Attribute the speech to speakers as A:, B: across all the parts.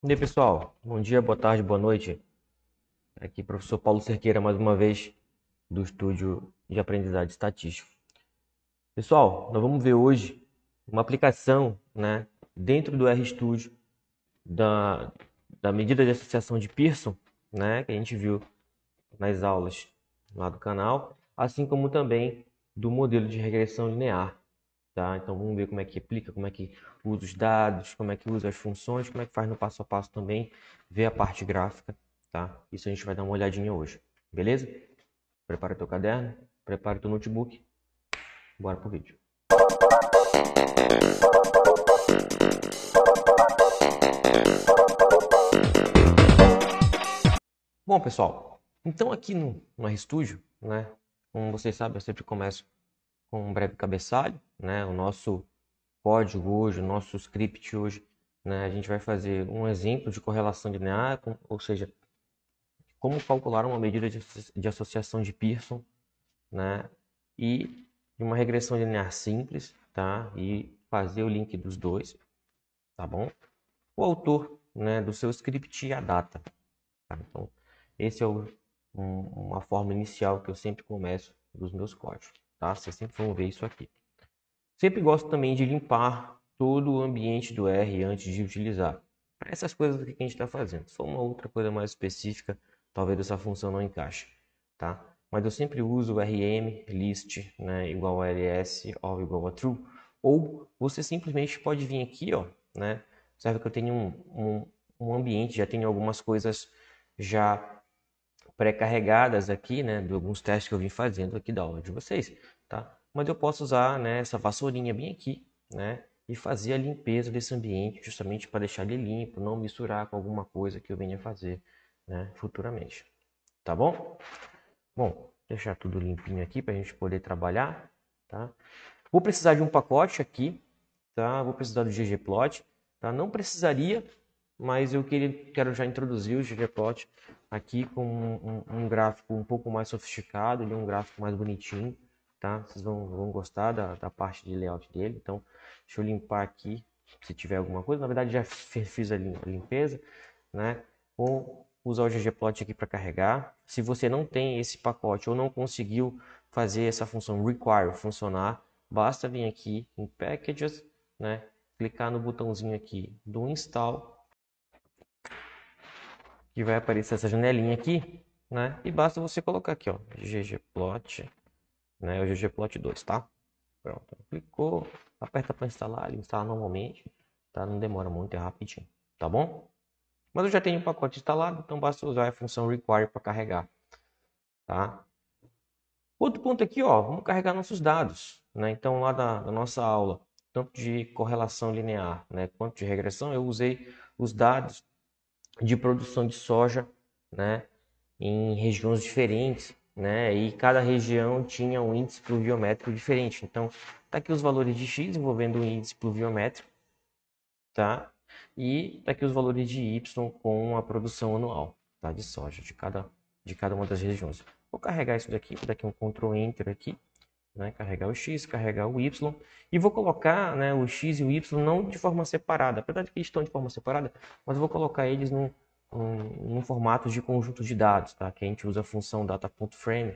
A: E aí, pessoal, bom dia, boa tarde, boa noite. Aqui, professor Paulo Cerqueira, mais uma vez, do Estúdio de Aprendizagem Estatística. Pessoal, nós vamos ver hoje uma aplicação, né, dentro do RStudio da medida de associação de Pearson, né, que a gente viu nas aulas lá do canal, assim como também do modelo de regressão linear. Tá? Então vamos ver como é que aplica, como é que usa os dados, como é que usa as funções, como é que faz no passo a passo também, ver a parte gráfica, tá? Isso a gente vai dar uma olhadinha hoje, beleza? Prepara teu caderno, prepara teu notebook, bora pro vídeo. Bom, pessoal, então aqui no RStudio, né, como vocês sabem, eu sempre começo com um breve cabeçalho, né, o nosso código hoje, o nosso script hoje, né, a gente vai fazer um exemplo de correlação linear, ou seja, como calcular uma medida de associação de Pearson, né, e de uma regressão linear simples, tá, e fazer o link dos dois, tá bom? O autor, né, do seu script e a data, tá? Então, esse é uma forma inicial que eu sempre começo dos meus códigos, tá? Vocês sempre vão ver isso aqui. Sempre gosto também de limpar todo o ambiente do R antes de utilizar. Para essas coisas aqui que a gente está fazendo. Se for uma outra coisa mais específica, talvez essa função não encaixe, tá? Mas eu sempre uso o rm list, né, igual a ls ou igual a true. Ou você simplesmente pode vir aqui, ó, né? Observe que eu tenho um ambiente, já tenho algumas coisas já pré-carregadas aqui, né, de alguns testes que eu vim fazendo aqui da aula de vocês, tá? Mas eu posso usar, né, essa vassourinha bem aqui, né, e fazer a limpeza desse ambiente, justamente para deixar ele limpo, não misturar com alguma coisa que eu venha fazer, né, futuramente. Tá bom? Bom, deixar tudo limpinho aqui para a gente poder trabalhar, tá? Vou precisar de um pacote aqui, tá? Vou precisar do ggplot, tá? Não precisaria, mas eu quero já introduzir o ggplot aqui com um gráfico um pouco mais sofisticado, ele é um gráfico mais bonitinho, tá? Vocês vão gostar da parte de layout dele. Então, deixa eu limpar aqui, se tiver alguma coisa. Na verdade, já fiz a limpeza, né? Vou usar o ggplot aqui para carregar. Se você não tem esse pacote ou não conseguiu fazer essa função require funcionar, basta vir aqui em Packages, né? Clicar no botãozinho aqui do Install, que vai aparecer essa janelinha aqui, né? E basta você colocar aqui, ó, ggplot, né? O ggplot 2, tá? Pronto, clicou, aperta para instalar, ele instala normalmente, tá? Não demora muito, é rapidinho, tá bom? Mas eu já tenho o pacote instalado, então basta usar a função require para carregar, tá? Outro ponto aqui, ó, vamos carregar nossos dados, né? Então, lá da nossa aula, tanto de correlação linear, né, quanto de regressão, eu usei os dados de produção de soja, né, em regiões diferentes, né? E cada região tinha um índice pluviométrico diferente. Então, tá aqui os valores de x envolvendo o índice pluviométrico, tá? E tá aqui os valores de y com a produção anual, tá? De soja de cada uma das regiões. Vou carregar isso daqui, vou dar aqui um Ctrl Enter aqui, né? Carregar o x, carregar o y e vou colocar, né, o x e o y não de forma separada, apesar de que estão de forma separada, mas eu vou colocar eles num formato de conjunto de dados, tá? Que a gente usa a função data.frame,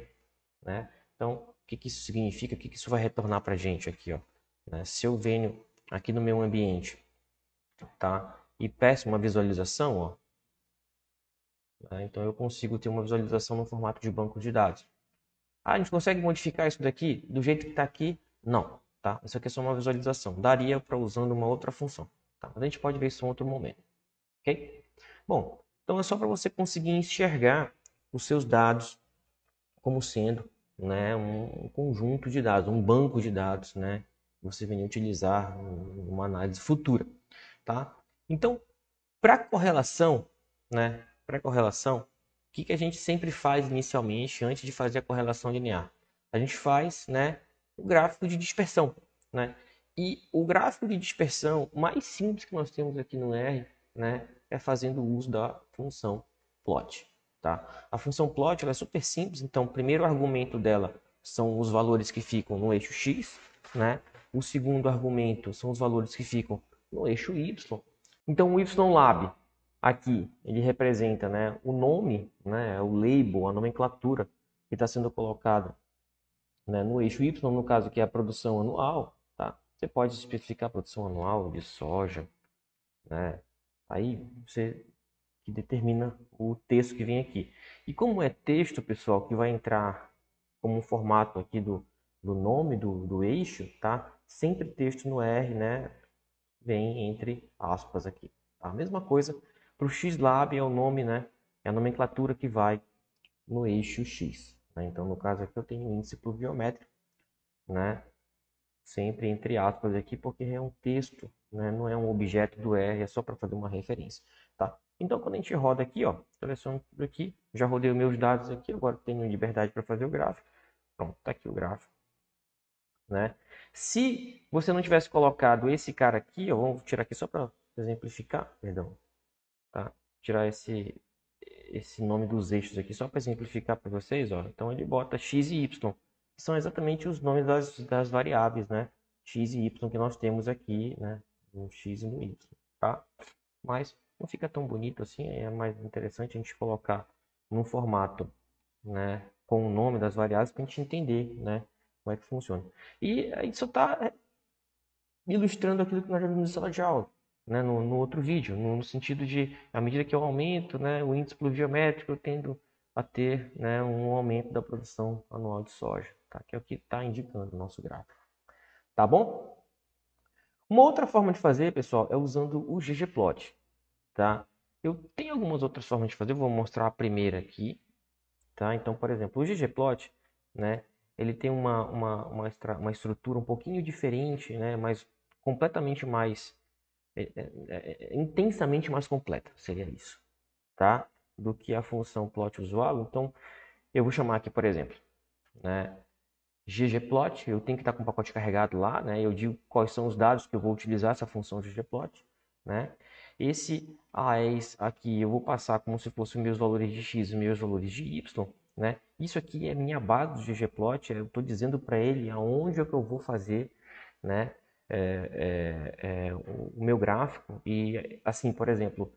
A: né? Então, o que que isso significa? O que que isso vai retornar para a gente aqui, ó? Né? Se eu venho aqui no meu ambiente, tá? E peço uma visualização, ó, né? Então eu consigo ter uma visualização no formato de banco de dados. Ah, a gente consegue modificar isso daqui do jeito que está aqui? Não, tá? Isso aqui é só uma visualização. Daria para usando uma outra função, tá? Mas a gente pode ver isso em outro momento, ok? Bom, então é só para você conseguir enxergar os seus dados como sendo, né, um conjunto de dados, um banco de dados, né? Você venha utilizar numa análise futura, tá? Então, para correlação, né? Para correlação, o que que a gente sempre faz inicialmente antes de fazer a correlação linear? A gente faz, né, o gráfico de dispersão, né? E o gráfico de dispersão mais simples que nós temos aqui no R, né, é fazendo uso da função plot, tá? A função plot ela é super simples, então o primeiro argumento dela são os valores que ficam no eixo x, né? O segundo argumento são os valores que ficam no eixo y. Então o YLab, Aqui ele representa, né, o nome, né, o label, a nomenclatura que está sendo colocada, né, no eixo Y, no caso que é a produção anual, tá? Você pode especificar a produção anual de soja, né? Aí você que determina o texto que vem aqui. E como é texto, pessoal, que vai entrar como um formato aqui do nome do eixo, tá? Sempre texto no R, né? Vem entre aspas aqui. Tá? A mesma coisa para o XLab é o nome, né? É a nomenclatura que vai no eixo X. Né? Então, no caso aqui, eu tenho o índice pluviométrico, né? Sempre entre aspas aqui, porque é um texto, né? Não é um objeto do R, é só para fazer uma referência. Tá? Então, quando a gente roda aqui, ó, seleciono tudo aqui, já rodei os meus dados aqui, agora tenho liberdade para fazer o gráfico. Pronto, tá aqui o gráfico. Né? Se você não tivesse colocado esse cara aqui, ó, vamos tirar aqui só para exemplificar, perdão, tá? Tirar esse nome dos eixos aqui só para exemplificar para vocês, ó. Então ele bota x e y, que são exatamente os nomes das variáveis, né? X e y que nós temos aqui, né? No x e no y, tá? Mas não fica tão bonito assim, é mais interessante a gente colocar num formato, né, com o nome das variáveis para a gente entender, né, como é que funciona. E isso está ilustrando aquilo que nós já vimos em sala de aula, né, no outro vídeo, no sentido de, à medida que eu aumento, né, o índice pluviométrico, eu tendo a ter, né, um aumento da produção anual de soja, tá? Que é o que está indicando o nosso gráfico. Tá bom? Uma outra forma de fazer, pessoal, é usando o ggplot, tá? Eu tenho algumas outras formas de fazer, eu vou mostrar a primeira aqui, tá? Então, por exemplo, o ggplot, né, ele tem uma estrutura um pouquinho diferente, né, mas completamente mais, intensamente mais completa, seria isso, tá? Do que a função plot usual. Então, eu vou chamar aqui, por exemplo, né, ggplot, eu tenho que estar com o pacote carregado lá, né? Eu digo quais são os dados que eu vou utilizar essa função ggplot, né? Esse AES aqui eu vou passar como se fossem meus valores de x e meus valores de y, né? Isso aqui é minha base do ggplot, eu estou dizendo para ele aonde é que eu vou fazer, né? O meu gráfico e assim, por exemplo,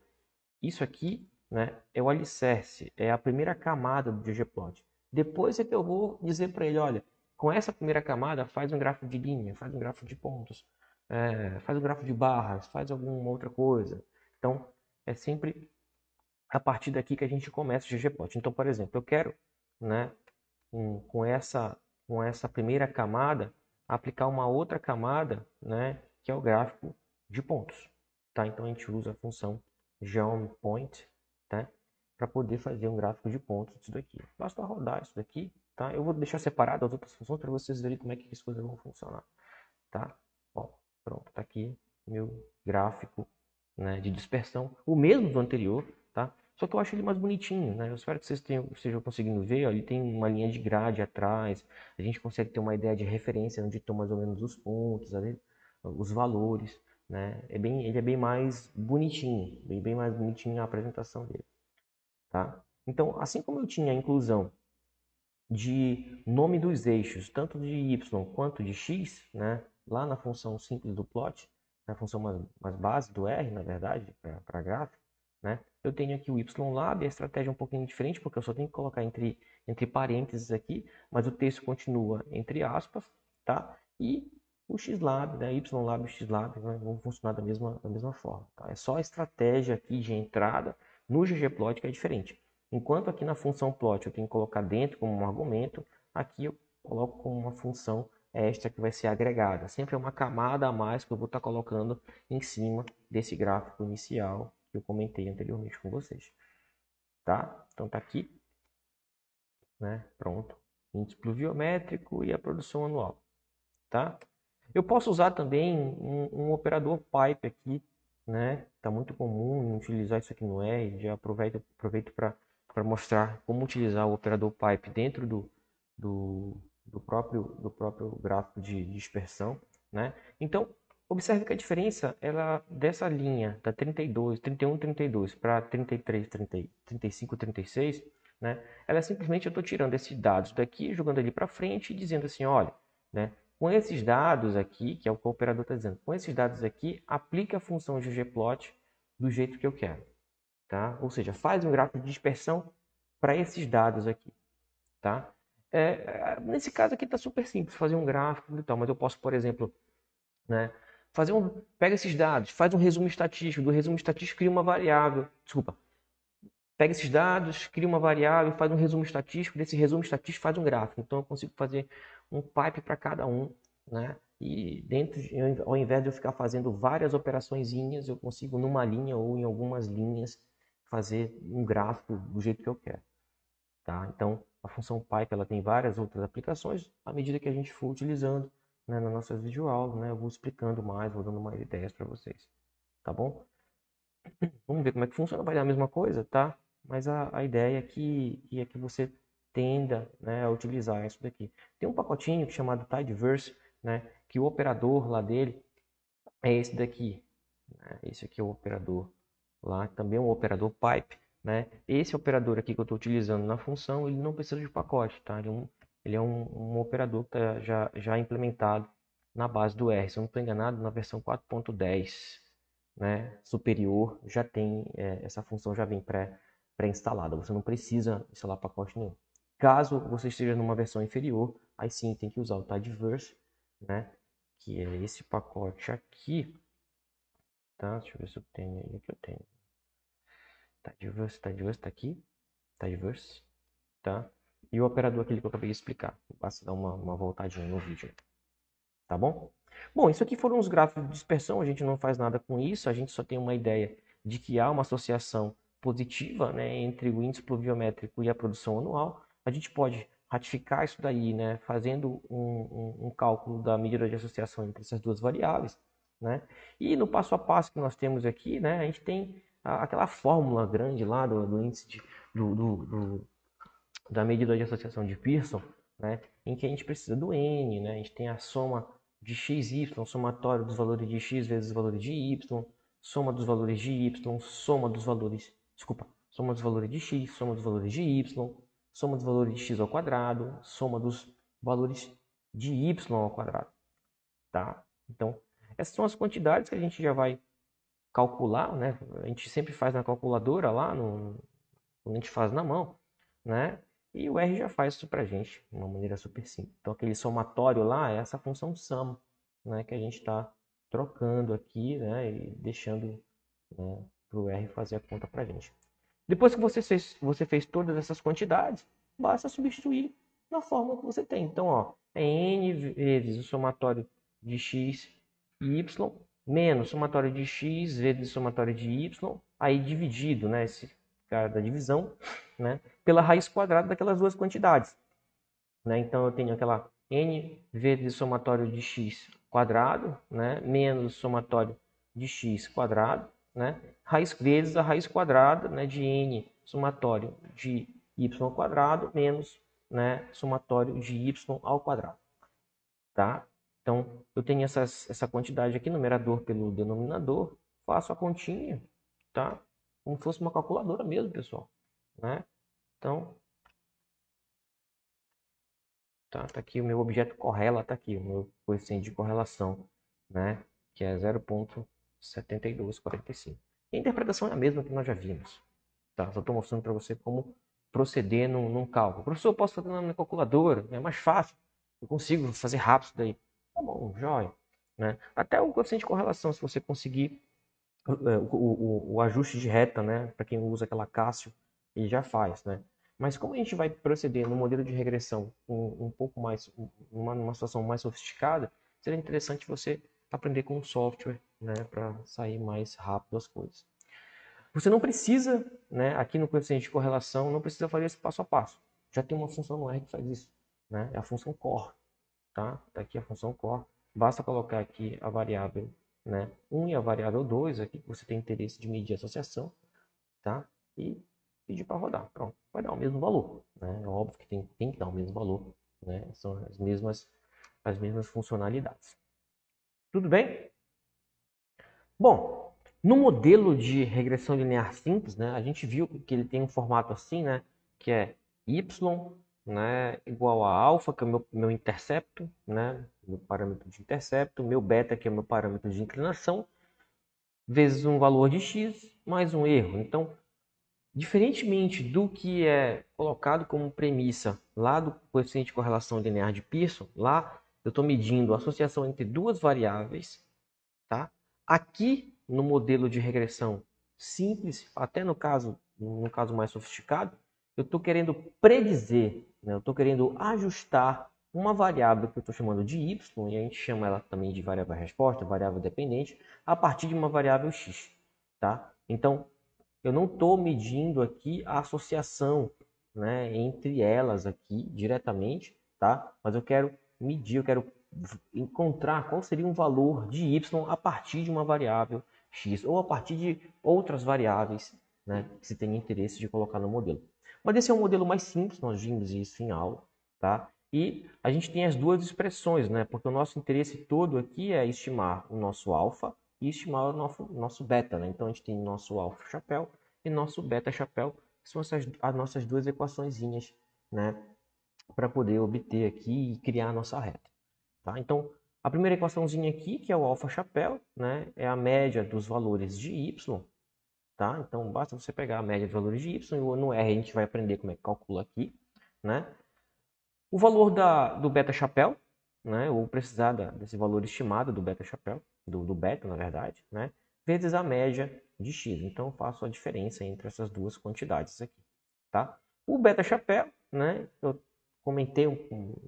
A: isso aqui, né, é o alicerce, é a primeira camada do ggplot. Depois é que eu vou dizer para ele, olha, com essa primeira camada faz um gráfico de linha, faz um gráfico de pontos, faz um gráfico de barras, faz alguma outra coisa. Então, é sempre a partir daqui que a gente começa o ggplot. Então, por exemplo, eu quero, né, com essa primeira camada, aplicar uma outra camada, né, que é o gráfico de pontos. Tá? Então, a gente usa a função geometPoint, tá? Para poder fazer um gráfico de pontos disso daqui. Basta rodar isso daqui, tá? Eu vou deixar separado as outras funções para vocês verem como é que as coisas vão funcionar, tá? Ó, pronto, tá aqui meu gráfico, né, de dispersão, o mesmo do anterior, tá? Só que eu acho ele mais bonitinho, né? Eu espero que vocês estejam conseguindo ver, ó, ele tem uma linha de grade atrás, a gente consegue ter uma ideia de referência onde estão mais ou menos os pontos, os valores, né? Ele é bem mais bonitinho, bem mais bonitinho a apresentação dele, tá? Então, assim como eu tinha a inclusão de nome dos eixos, tanto de y quanto de x, né? Lá na função simples do plot, na função mais base do R, na verdade, para gráfico, né? Eu tenho aqui o ylab, a estratégia é um pouquinho diferente, porque eu só tenho que colocar entre parênteses aqui, mas o texto continua entre aspas, tá? E o xlab, né? Ylab e o xlab vão funcionar da mesma forma, tá? É só a estratégia aqui de entrada no ggplot que é diferente. Enquanto aqui na função plot eu tenho que colocar dentro como um argumento, aqui eu coloco como uma função extra que vai ser agregada. Sempre é uma camada a mais que eu vou estar colocando em cima desse gráfico inicial que eu comentei anteriormente com vocês. Tá? Então tá aqui, né? Pronto. Índice pluviométrico e a produção anual. Tá? Eu posso usar também um operador pipe aqui, né? Tá muito comum utilizar isso aqui no R. Já aproveito para mostrar como utilizar o operador pipe dentro do próprio gráfico de dispersão, né? Então, observe que a diferença ela dessa linha da 32, 31, 32 para 33, 30, 35, 36, né? Ela é simplesmente eu estou tirando esses dados daqui, jogando ali para frente e dizendo assim, olha, né? Com esses dados aqui, que é o que o operador está dizendo, com esses dados aqui, aplique a função ggplot do jeito que eu quero. tá? Ou seja, faz um gráfico de dispersão para esses dados aqui, tá? Nesse caso aqui está super simples, fazer um gráfico e tal, mas eu posso, por exemplo, né, pega esses dados, faz um resumo estatístico, do resumo estatístico cria uma variável, desculpa, pega esses dados, cria uma variável, faz um resumo estatístico, desse resumo estatístico faz um gráfico. Então eu consigo fazer um pipe para cada um, né? E ao invés de eu ficar fazendo várias operaçõezinhas, eu consigo numa linha ou em algumas linhas fazer um gráfico do jeito que eu quero, tá? Então a função pipe ela tem várias outras aplicações à medida que a gente for utilizando, né, nas nossas videoaulas, né? Eu vou explicando mais, vou dando mais ideias para vocês, tá bom? Vamos ver como é que funciona, vai dar a mesma coisa, tá? Mas a ideia é que você tenda, né, a utilizar isso daqui. Tem um pacotinho chamado Tidyverse, né, que o operador lá dele é esse daqui. Né? Esse aqui é o operador lá, também é um operador pipe. Né? Esse operador aqui que eu estou utilizando na função, ele não precisa de pacote, tá? Ele é um operador que está já implementado na base do R. Se eu não estou enganado, na versão 4.10, né, superior, já tem essa função já vem pré-instalada. Você não precisa instalar pacote nenhum. Caso você esteja numa versão inferior, aí sim tem que usar o Tidyverse, né, que é esse pacote aqui. Tá? Deixa eu ver se eu tenho aí. Aqui eu tenho. Tidyverse tá aqui. Tidyverse, tá? E o operador aquele que eu acabei de explicar. Basta dar uma voltadinha no vídeo. Tá bom? Bom, isso aqui foram os gráficos de dispersão. A gente não faz nada com isso. A gente só tem uma ideia de que há uma associação positiva, né, entre o índice pluviométrico e a produção anual. A gente pode ratificar isso daí, né, fazendo um cálculo da medida de associação entre essas duas variáveis. Né? E no passo a passo que nós temos aqui, né, a gente tem aquela fórmula grande lá do índice da medida de associação de Pearson, né, em que a gente precisa do n, né, a gente tem a soma de x, y, somatório dos valores de x vezes os valores de y, soma dos valores de y, soma dos valores de x, soma dos valores de y, soma dos valores de x ao quadrado, soma dos valores de y ao quadrado, tá? Então, essas são as quantidades que a gente já vai calcular, né? A gente sempre faz na calculadora lá, quando a gente faz na mão, né? E o R já faz isso pra gente de uma maneira super simples. Então, aquele somatório lá é essa função sum, né? Que a gente está trocando aqui, né? E deixando, né, para o R fazer a conta pra gente. Depois que você fez todas essas quantidades, basta substituir na fórmula que você tem. Então, ó, é n vezes o somatório de x e y menos o somatório de x vezes o somatório de y, aí dividido, né, esse cara da divisão, né, pela raiz quadrada daquelas duas quantidades. Né? Então, eu tenho aquela n vezes o somatório de x quadrado, né, menos o somatório de x quadrado, né, vezes a raiz quadrada, né, de n somatório de y ao quadrado menos, né, somatório de y ao quadrado. Tá? Então, eu tenho essa quantidade aqui, numerador pelo denominador, faço a continha, tá? Como se fosse uma calculadora mesmo, pessoal. Né? Então, tá aqui o meu objeto correla, tá aqui o meu coeficiente de correlação, né? Que é 0,7245. A interpretação é a mesma que nós já vimos. Tá? Só estou mostrando para você como proceder num cálculo. Professor, eu posso fazer na minha calculadora? É mais fácil. Eu consigo fazer rápido isso daí. Tá bom, joia. Né? Até o coeficiente de correlação, se você conseguir o ajuste de reta, né? Para quem usa aquela Cássio, ele já faz, né? Mas como a gente vai proceder no modelo de regressão um pouco mais, numa situação mais sofisticada, seria interessante você aprender com um software, né? Para sair mais rápido as coisas. Você não precisa, né, aqui no coeficiente de correlação, não precisa fazer esse passo a passo. Já tem uma função no R que faz isso, né? É a função core, tá? Tá aqui a função core. Basta colocar aqui a variável, né, 1 e a variável 2, aqui que você tem interesse de medir a associação, tá? E pedir para rodar. Pronto, vai dar o mesmo valor, né? É óbvio que tem que dar o mesmo valor, né? São as mesmas funcionalidades. Tudo bem? Bom, no modelo de regressão linear simples, né, a gente viu que ele tem um formato assim, né, que é y, né, igual a alfa, que é o meu intercepto, né, meu parâmetro de intercepto, meu beta, que é o meu parâmetro de inclinação, vezes um valor de x mais um erro. Então, Diferentemente do que é colocado como premissa lá do coeficiente de correlação linear de Pearson, lá eu estou medindo a associação entre duas variáveis, tá? Aqui no modelo de regressão simples, até no caso mais sofisticado, eu estou querendo predizer, né? Eu estou querendo ajustar uma variável que eu estou chamando de y, e a gente chama ela também de variável resposta, variável dependente, a partir de uma variável x, tá? Então, eu não estou medindo aqui a associação, né, entre elas aqui diretamente, tá? Mas eu quero medir, eu quero encontrar qual seria um valor de y a partir de uma variável x ou a partir de outras variáveis, né, que se tem interesse de colocar no modelo. Mas esse é um modelo mais simples, nós vimos isso em aula, tá? E a gente tem as duas expressões, né? Porque o nosso interesse todo aqui é estimar o nosso alfa e estimar o nosso beta, né? Então a gente tem nosso alfa chapéu e nosso beta chapéu, que são as nossas duas equaçõezinhas, né? Para poder obter aqui e criar a nossa reta. Tá? Então, a primeira equaçãozinha aqui, que é o alfa chapéu, né? É a média dos valores de y. Tá? Então, basta você pegar a média dos valores de y e no R a gente vai aprender como é que calcula aqui. Né? O valor do beta chapéu, né? Eu vou precisar desse valor estimado do beta chapéu, do beta, na verdade, né? Vezes a média de x. Então, eu faço a diferença entre essas duas quantidades aqui. Tá? O beta chapéu, né? Eu comentei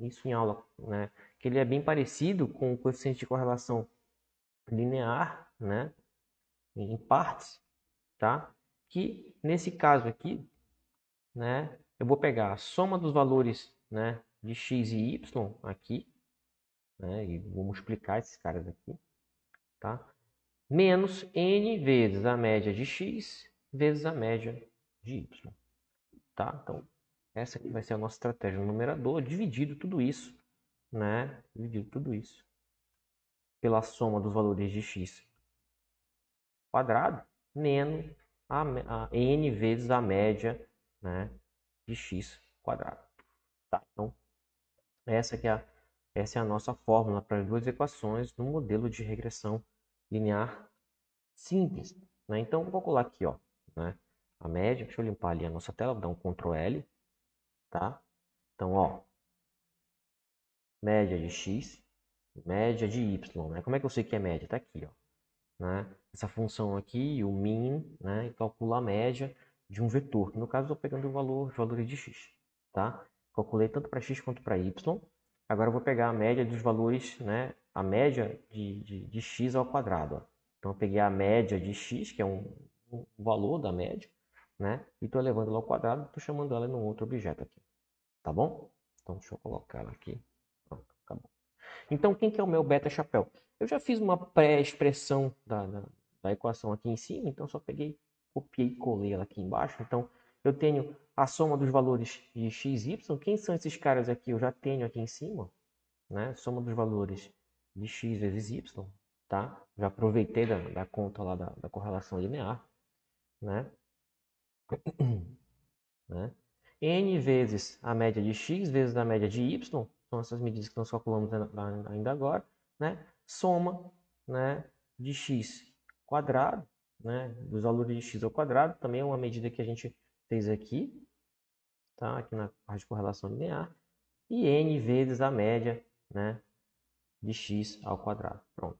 A: isso em aula, né? Que ele é bem parecido com o coeficiente de correlação linear, né? Em partes, tá? Que nesse caso aqui, né? Eu vou pegar a soma dos valores, né? De x e y aqui, né? E vou multiplicar esses caras aqui, tá? Menos n vezes a média de x vezes a média de y, tá? Então, essa aqui vai ser a nossa estratégia no numerador, dividido tudo isso, né? Dividido tudo isso pela soma dos valores de x quadrado menos a n vezes a média, né, de x quadrado. Tá? Então, essa é a nossa fórmula para as duas equações no modelo de regressão linear simples. Né? Então, vou calcular aqui, ó, né, a média. Deixa eu limpar ali a nossa tela, vou dar um Ctrl L. Tá? Então, ó, média de x, média de y. Né? Como é que eu sei que é média? Está aqui, ó. Né? Essa função aqui, o min, né? E calcula a média de um vetor. No caso, estou pegando os valores de x. Tá? Calculei tanto para x quanto para y. Agora eu vou pegar a média dos valores, né? A média de x ao quadrado. Ó. Então eu peguei a média de x, que é um valor da média, né? E estou elevando ela ao quadrado, estou chamando ela num outro objeto aqui. Tá bom? Então deixa eu colocar ela aqui. Pronto, acabou. Então, quem que é o meu beta chapéu? Eu já fiz uma pré-expressão da equação aqui em cima, então só peguei, copiei e colei ela aqui embaixo. Então, eu tenho a soma dos valores de x e y. Quem são esses caras aqui? Eu já tenho aqui em cima, né? Soma dos valores de x vezes y, tá? Já aproveitei da conta lá da correlação linear, né? né? N vezes a média de x vezes a média de y, são essas medidas que nós calculamos ainda agora, né? Soma, né, de x quadrado, né, dos valores de x ao quadrado, também é uma medida que a gente fez aqui, tá? Aqui na parte de correlação linear, e n vezes a média, né, de x ao quadrado. Pronto.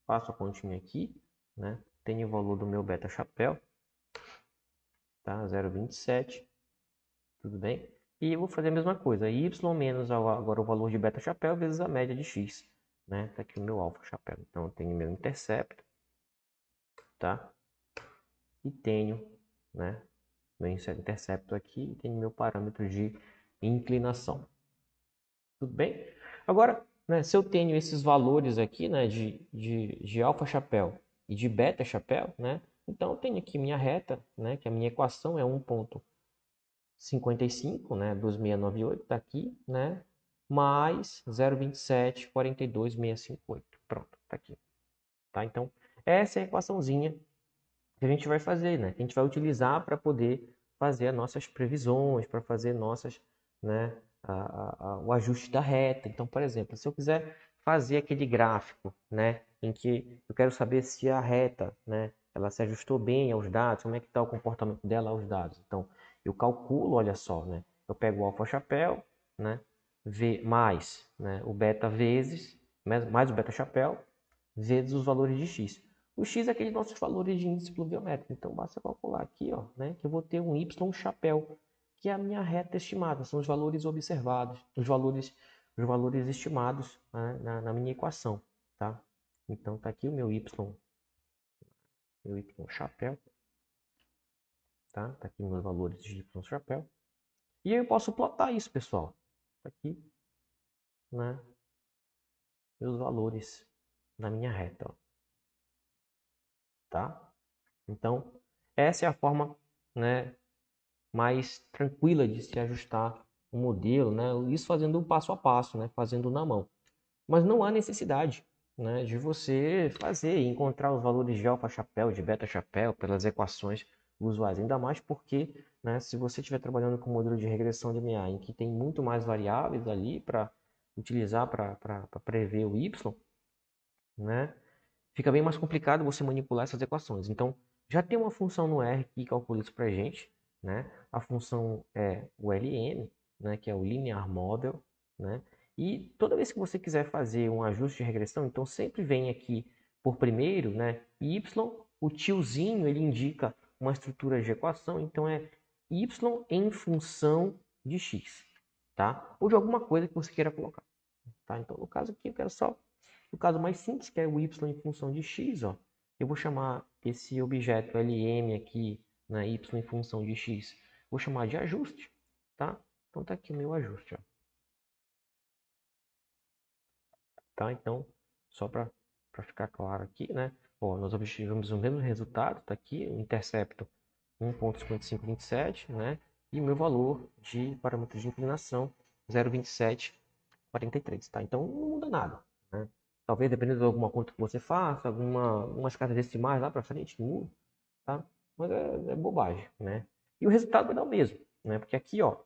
A: Faço a continha aqui, né? Tenho o valor do meu beta chapéu, tá? 0,27. Tudo bem? E eu vou fazer a mesma coisa. Y menos agora o valor de beta chapéu vezes a média de x. Né? Tá aqui o meu alfa chapéu. Então eu tenho meu intercepto. Tá? E tenho, né, meu intercepto aqui. E tenho meu parâmetro de inclinação. Tudo bem? Agora, né, se eu tenho esses valores aqui, né, de alfa chapéu e de beta chapéu, né, então eu tenho aqui minha reta, né, que a minha equação é 1,55, né, 2698 está aqui, né, mais 0,27, 42,658. Pronto, está aqui. Tá? Então, essa é a equaçãozinha que a gente vai fazer, né, que a gente vai utilizar para poder fazer as nossas previsões, para fazer nossas, né, o ajuste da reta. Então, por exemplo, se eu quiser fazer aquele gráfico, né, em que eu quero saber se a reta, né, ela se ajustou bem aos dados, como é que está o comportamento dela aos dados. Então, eu calculo, olha só, né? Eu pego o alfa chapéu, né? Mais, né? O beta vezes, mais o beta chapéu, vezes os valores de x. O x é aqueles nossos valores de índice pluviométrico. Então, basta calcular aqui, ó, né? Que eu vou ter um y chapéu, que é a minha reta estimada, são os valores observados, os valores estimados, né, na minha equação, tá? Então tá aqui o meu y chapéu, tá? Tá aqui meus valores de y chapéu. E eu posso plotar isso, pessoal. Tá aqui, né? Meus valores na minha reta, ó, tá? Então, essa é a forma, né, mais tranquila de se ajustar o modelo, né? Isso fazendo o passo a passo, né? Fazendo na mão. Mas não há necessidade, né, de você fazer e encontrar os valores de alfa chapéu, de beta chapéu, pelas equações usuais. Ainda mais porque, né, se você estiver trabalhando com um modelo de regressão linear em que tem muito mais variáveis ali para utilizar para prever o y, né, fica bem mais complicado você manipular essas equações. Então, já tem uma função no R que calcula isso para a gente, né? A função é o LM, né, que é o Linear Model, né? E toda vez que você quiser fazer um ajuste de regressão, então sempre vem aqui por primeiro, né, y, o tiozinho ele indica uma estrutura de equação, então é y em função de x, tá? Ou de alguma coisa que você queira colocar, tá? Então, no caso aqui, eu quero só o caso mais simples, que é o y em função de x, ó, eu vou chamar esse objeto LM aqui, né, y em função de x, vou chamar de ajuste, tá? Então tá aqui o meu ajuste, ó. Tá? Então, só para ficar claro aqui, né? Ó, nós obtivemos o mesmo resultado, tá aqui, o intercepto 1,5527, né? E o meu valor de parâmetro de inclinação 0,2743, tá? Então não muda nada, né? Talvez dependendo de alguma conta que você faça, algumas casas decimais lá para frente muda, tá? Mas é bobagem, né? E o resultado vai dar o mesmo, né? Porque aqui, ó,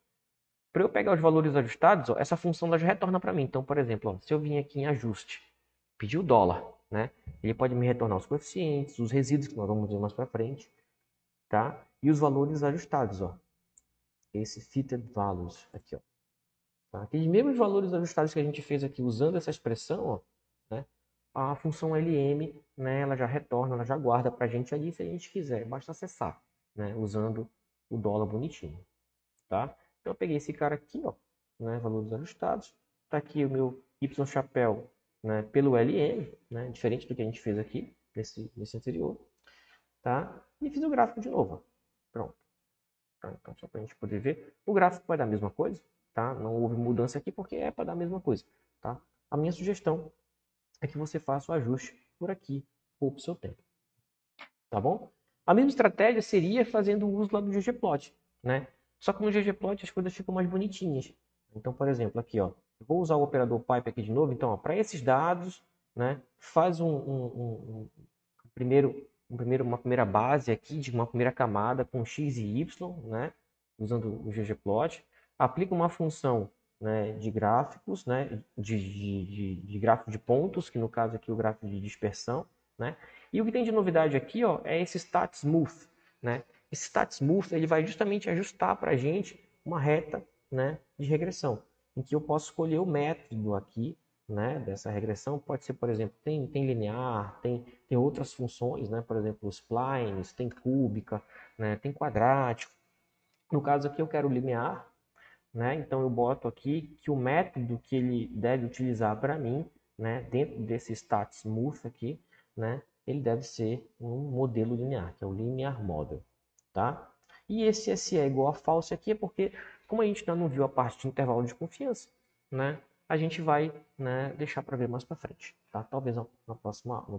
A: para eu pegar os valores ajustados, ó, essa função já retorna para mim. Então, por exemplo, ó, se eu vim aqui em ajuste, pedir o dólar, né? Ele pode me retornar os coeficientes, os resíduos, que nós vamos ver mais para frente, tá? E os valores ajustados, ó. Esse fitted values aqui, ó. Tá? Aqueles mesmos valores ajustados que a gente fez aqui usando essa expressão, ó, né? A função LM, né, ela já retorna, ela já guarda para a gente ali se a gente quiser. Basta acessar, né, usando o dólar bonitinho, tá? Então eu peguei esse cara aqui, ó, né, valores ajustados. Tá aqui o meu Y chapéu, né, pelo LM, né, diferente do que a gente fez aqui nesse anterior, tá? E fiz o gráfico de novo, ó. Pronto. Tá? Então só para a gente poder ver, o gráfico vai dar a mesma coisa, tá? Não houve mudança aqui porque é para dar a mesma coisa, tá? A minha sugestão é que você faça o ajuste por aqui, poupe o seu tempo, tá bom? A mesma estratégia seria fazendo o uso lá do ggplot, né? Só que no ggplot as coisas ficam mais bonitinhas. Então, por exemplo, aqui, ó, eu vou usar o operador pipe aqui de novo. Então, para esses dados, né, faz uma primeira base aqui, de uma primeira camada com x e y, né, usando o ggplot. Aplica uma função, né, de gráficos, né, de gráfico de pontos, que no caso aqui é o gráfico de dispersão, né? E o que tem de novidade aqui, ó, é esse StatSmooth, né? Esse StatSmooth ele vai justamente ajustar para a gente uma reta, né, de regressão, em que eu posso escolher o método aqui, né, dessa regressão. Pode ser, por exemplo, tem linear, tem outras funções, né, por exemplo, splines, tem cúbica, né, tem quadrático. No caso aqui eu quero linear, né, então eu boto aqui que o método que ele deve utilizar para mim, né, dentro desse StatSmooth aqui, né, ele deve ser um modelo linear, que é o Linear Model, tá? E esse SE igual a false aqui é porque, como a gente ainda não viu a parte de intervalo de confiança, né, a gente vai, né, deixar para ver mais para frente, tá? Talvez no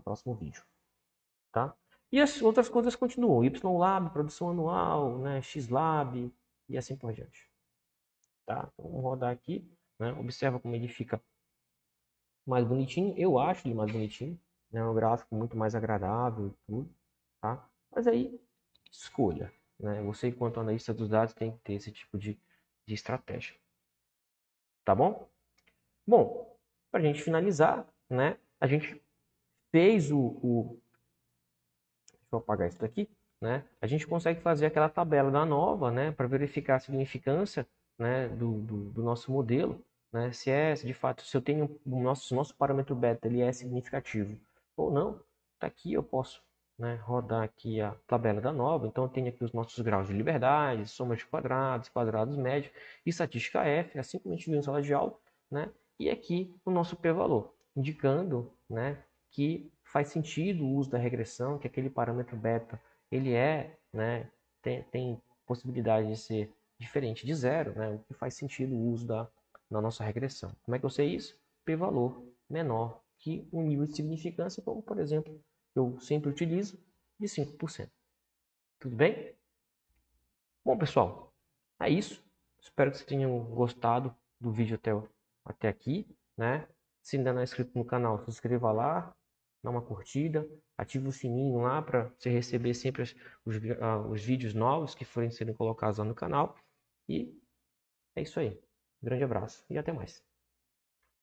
A: próximo vídeo, tá? E as outras coisas continuam, YLab, produção anual, né, XLab e assim por diante, tá? Então, vamos rodar aqui, né? Observa como ele fica mais bonitinho, eu acho ele mais bonitinho, né? Um gráfico muito mais agradável e tudo, tá? Mas aí, escolha, né? Você, enquanto analista dos dados, tem que ter esse tipo de estratégia, tá bom? Bom, para a gente finalizar, né? A gente fez eu apagar isso daqui, né? A gente consegue fazer aquela tabela da nova, né? Para verificar a significância, né? Do nosso modelo, né? Se de fato, se eu tenho o nosso parâmetro beta, ele é significativo ou não. Tá aqui, eu posso, né, rodar aqui a tabela da nova. Então eu tenho aqui os nossos graus de liberdade, soma de quadrados, quadrados médios, estatística F, assim como a gente viu em sala de aula, né? E aqui o nosso p-valor, indicando, né, que faz sentido o uso da regressão, que aquele parâmetro beta ele né, tem possibilidade de ser diferente de zero, né, o que faz sentido o uso da nossa regressão. Como é que eu sei isso? P-valor menor que um nível de significância, como por exemplo, eu sempre utilizo, de 5%. Tudo bem? Bom, pessoal, é isso. Espero que vocês tenham gostado do vídeo até aqui, né? Se ainda não é inscrito no canal, se inscreva lá, dá uma curtida, ative o sininho lá para você receber sempre os vídeos novos que forem sendo colocados lá no canal. E é isso aí. Grande abraço e até mais.